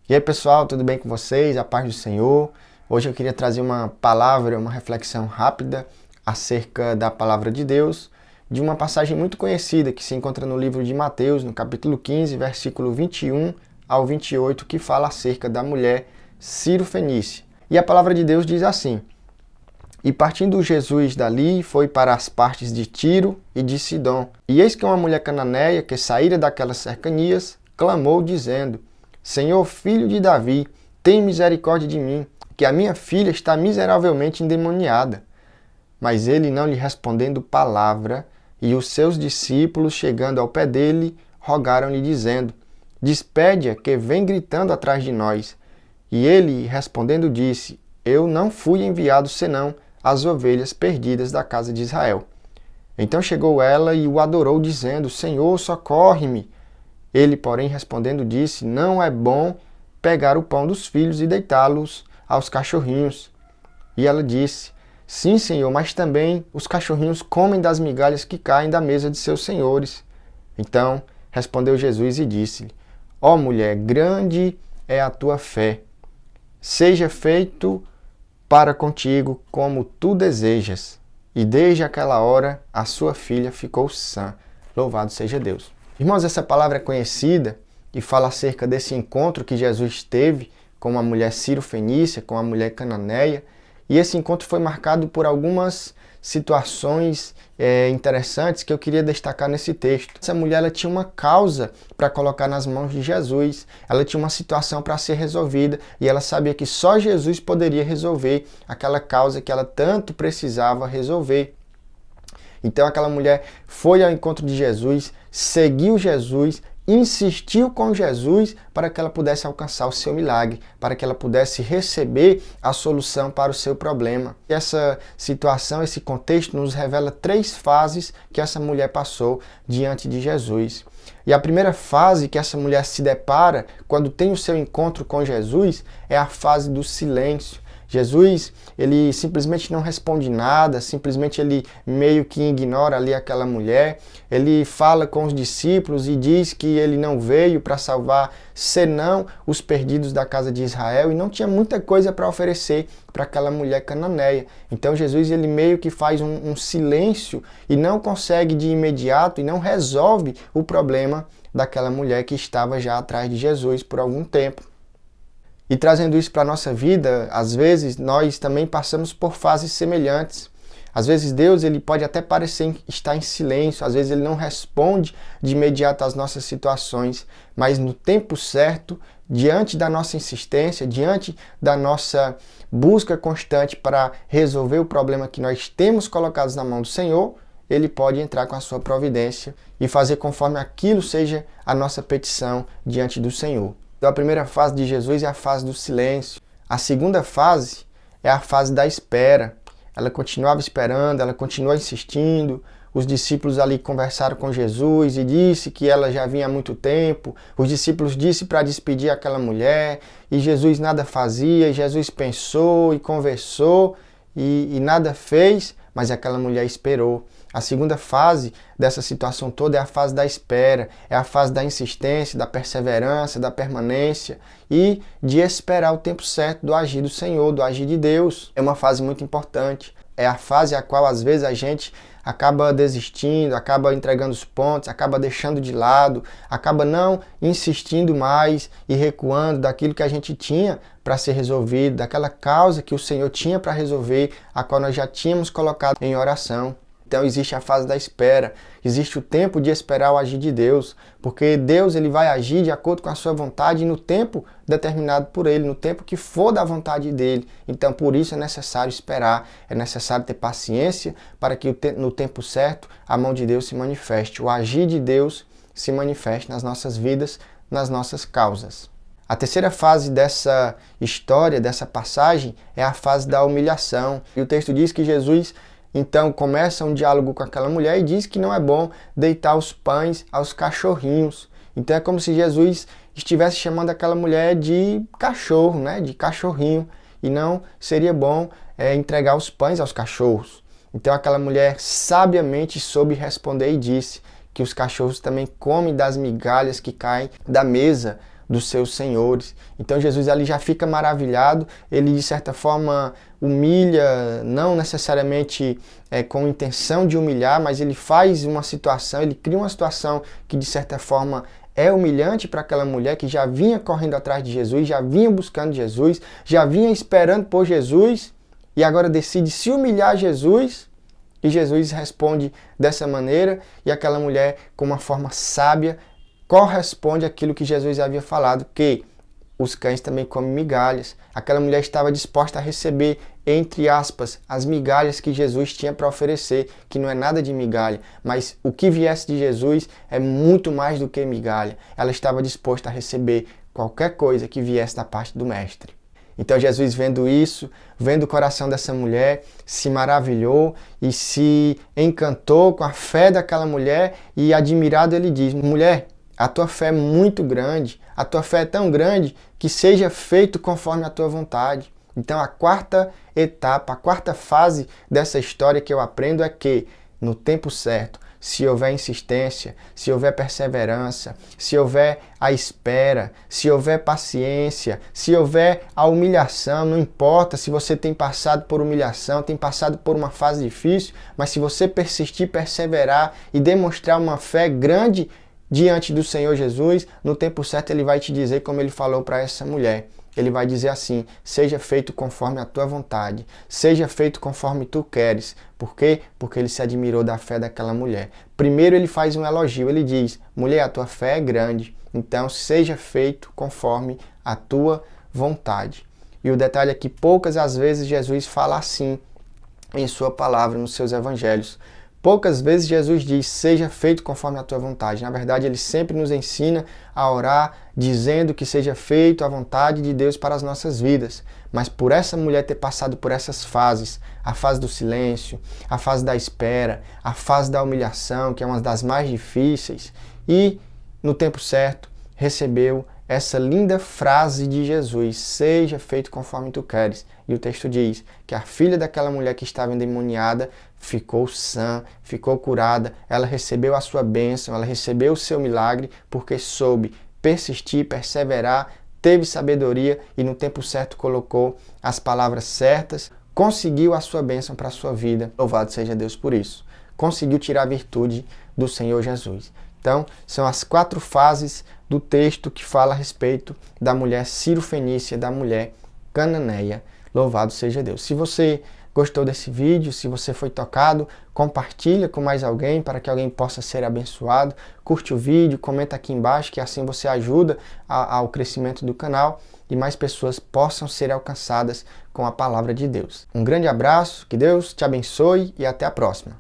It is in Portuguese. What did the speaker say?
E aí pessoal, tudo bem com vocês? A paz do Senhor. Hoje eu queria trazer uma palavra, uma reflexão rápida acerca da palavra de Deus, de uma passagem muito conhecida que se encontra no livro de Mateus, no capítulo 15, versículo 21 ao 28, que fala acerca da mulher Ciro-fenícia. E a palavra de Deus diz assim: E partindo Jesus dali, foi para as partes de Tiro e de Sidom. E eis que uma mulher cananeia, que saíra daquelas cercanias, clamou, dizendo: Senhor, filho de Davi, tem misericórdia de mim, que a minha filha está miseravelmente endemoniada. Mas ele não lhe respondendo palavra, e os seus discípulos, chegando ao pé dele, rogaram-lhe, dizendo: Despede-a, que vem gritando atrás de nós. E ele, respondendo, disse: Eu não fui enviado senão as ovelhas perdidas da casa de Israel. Então chegou ela e o adorou, dizendo: Senhor, socorre-me. Ele, porém, respondendo, disse: Não é bom pegar o pão dos filhos e deitá-los aos cachorrinhos. E ela disse: Sim, Senhor, mas também os cachorrinhos comem das migalhas que caem da mesa de seus senhores. Então respondeu Jesus e disse-lhe: Ó mulher, grande é a tua fé. Seja feito para contigo como tu desejas. E desde aquela hora a sua filha ficou sã. Louvado seja Deus. Irmãos, essa palavra é conhecida e fala acerca desse encontro que Jesus teve com uma mulher Ciro-fenícia, com uma mulher cananeia. E esse encontro foi marcado por algumas situações interessantes que eu queria destacar nesse texto. Essa mulher ela tinha uma causa para colocar nas mãos de Jesus, ela tinha uma situação para ser resolvida e ela sabia que só Jesus poderia resolver aquela causa que ela tanto precisava resolver. Então aquela mulher foi ao encontro de Jesus, seguiu Jesus, insistiu com Jesus para que ela pudesse alcançar o seu milagre, para que ela pudesse receber a solução para o seu problema. E essa situação, esse contexto nos revela 3 fases que essa mulher passou diante de Jesus. E a primeira fase que essa mulher se depara quando tem o seu encontro com Jesus é a fase do silêncio. Jesus, ele simplesmente não responde nada, simplesmente ele meio que ignora ali aquela mulher. Ele fala com os discípulos e diz que ele não veio para salvar senão os perdidos da casa de Israel e não tinha muita coisa para oferecer para aquela mulher cananeia. Então Jesus ele meio que faz um silêncio e não consegue de imediato e não resolve o problema daquela mulher que estava já atrás de Jesus por algum tempo. E trazendo isso para a nossa vida, às vezes nós também passamos por fases semelhantes. Às vezes Deus ele pode até parecer estar em silêncio, às vezes ele não responde de imediato às nossas situações, mas no tempo certo, diante da nossa insistência, diante da nossa busca constante para resolver o problema que nós temos colocados na mão do Senhor, ele pode entrar com a sua providência e fazer conforme aquilo seja a nossa petição diante do Senhor. Então, a primeira fase de Jesus é a fase do silêncio. A segunda fase é a fase da espera. Ela continuava esperando, ela continua insistindo. Os discípulos ali conversaram com Jesus e disse que ela já vinha há muito tempo. Os discípulos disseram para despedir aquela mulher e Jesus nada fazia. E Jesus pensou e conversou e nada fez, mas aquela mulher esperou. A segunda fase dessa situação toda é a fase da espera, é a fase da insistência, da perseverança, da permanência e de esperar o tempo certo do agir do Senhor, do agir de Deus. É uma fase muito importante. É a fase a qual às vezes a gente acaba desistindo, acaba entregando os pontos, acaba deixando de lado, acaba não insistindo mais e recuando daquilo que a gente tinha para ser resolvido, daquela causa que o Senhor tinha para resolver, a qual nós já tínhamos colocado em oração. Então existe a fase da espera, existe o tempo de esperar o agir de Deus, porque Deus ele vai agir de acordo com a sua vontade e no tempo determinado por Ele, no tempo que for da vontade dEle. Então por isso é necessário esperar, é necessário ter paciência para que no tempo certo a mão de Deus se manifeste, o agir de Deus se manifeste nas nossas vidas, nas nossas causas. A terceira fase dessa história, dessa passagem, é a fase da humilhação. E o texto diz que Jesus então começa um diálogo com aquela mulher e diz que não é bom deitar os pães aos cachorrinhos. Então é como se Jesus estivesse chamando aquela mulher de cachorro, né? De cachorrinho. E não seria bom entregar os pães aos cachorros. Então aquela mulher sabiamente soube responder e disse que os cachorros também comem das migalhas que caem da mesa dos seus senhores. Então Jesus ali já fica maravilhado, ele de certa forma humilha, não necessariamente com intenção de humilhar, mas ele faz uma situação, ele cria uma situação que de certa forma é humilhante para aquela mulher que já vinha correndo atrás de Jesus, já vinha buscando Jesus, já vinha esperando por Jesus e agora decide se humilhar a Jesus. E Jesus responde dessa maneira e aquela mulher, com uma forma sábia, corresponde àquilo que Jesus havia falado, que os cães também comem migalhas. Aquela mulher estava disposta a receber, entre aspas, as migalhas que Jesus tinha para oferecer, que não é nada de migalha, mas o que viesse de Jesus é muito mais do que migalha. Ela estava disposta a receber qualquer coisa que viesse da parte do Mestre. Então Jesus, vendo isso, vendo o coração dessa mulher, se maravilhou e se encantou com a fé daquela mulher e admirado ele diz: mulher, a tua fé é muito grande, a tua fé é tão grande que seja feito conforme a tua vontade. Então a quarta etapa, a quarta fase dessa história que eu aprendo é que no tempo certo, se houver insistência, se houver perseverança, se houver a espera, se houver paciência, se houver a humilhação, não importa se você tem passado por humilhação, tem passado por uma fase difícil, mas se você persistir, perseverar e demonstrar uma fé grande diante do Senhor Jesus, no tempo certo ele vai te dizer como ele falou para essa mulher. Ele vai dizer assim: seja feito conforme a tua vontade, seja feito conforme tu queres. Por quê? Porque ele se admirou da fé daquela mulher. Primeiro ele faz um elogio, ele diz: mulher, a tua fé é grande, então seja feito conforme a tua vontade. E o detalhe é que poucas as vezes Jesus fala assim em sua palavra, nos seus evangelhos. Poucas vezes Jesus diz, seja feito conforme a tua vontade. Na verdade, ele sempre nos ensina a orar, dizendo que seja feito a vontade de Deus para as nossas vidas. Mas por essa mulher ter passado por essas fases, a fase do silêncio, a fase da espera, a fase da humilhação, que é uma das mais difíceis, e no tempo certo recebeu essa linda frase de Jesus, seja feito conforme tu queres. E o texto diz que a filha daquela mulher que estava endemoniada ficou sã, ficou curada, ela recebeu a sua bênção, ela recebeu o seu milagre, porque soube persistir, perseverar, teve sabedoria e no tempo certo colocou as palavras certas, conseguiu a sua bênção para a sua vida. Louvado seja Deus por isso. Conseguiu tirar a virtude do Senhor Jesus. Então, são as 4 fases do texto que fala a respeito da mulher Ciro-fenícia, da mulher cananeia. Louvado seja Deus. Se você gostou desse vídeo, se você foi tocado, compartilha com mais alguém para que alguém possa ser abençoado. Curte o vídeo, comenta aqui embaixo, que assim você ajuda ao crescimento do canal e mais pessoas possam ser alcançadas com a palavra de Deus. Um grande abraço, que Deus te abençoe e até a próxima.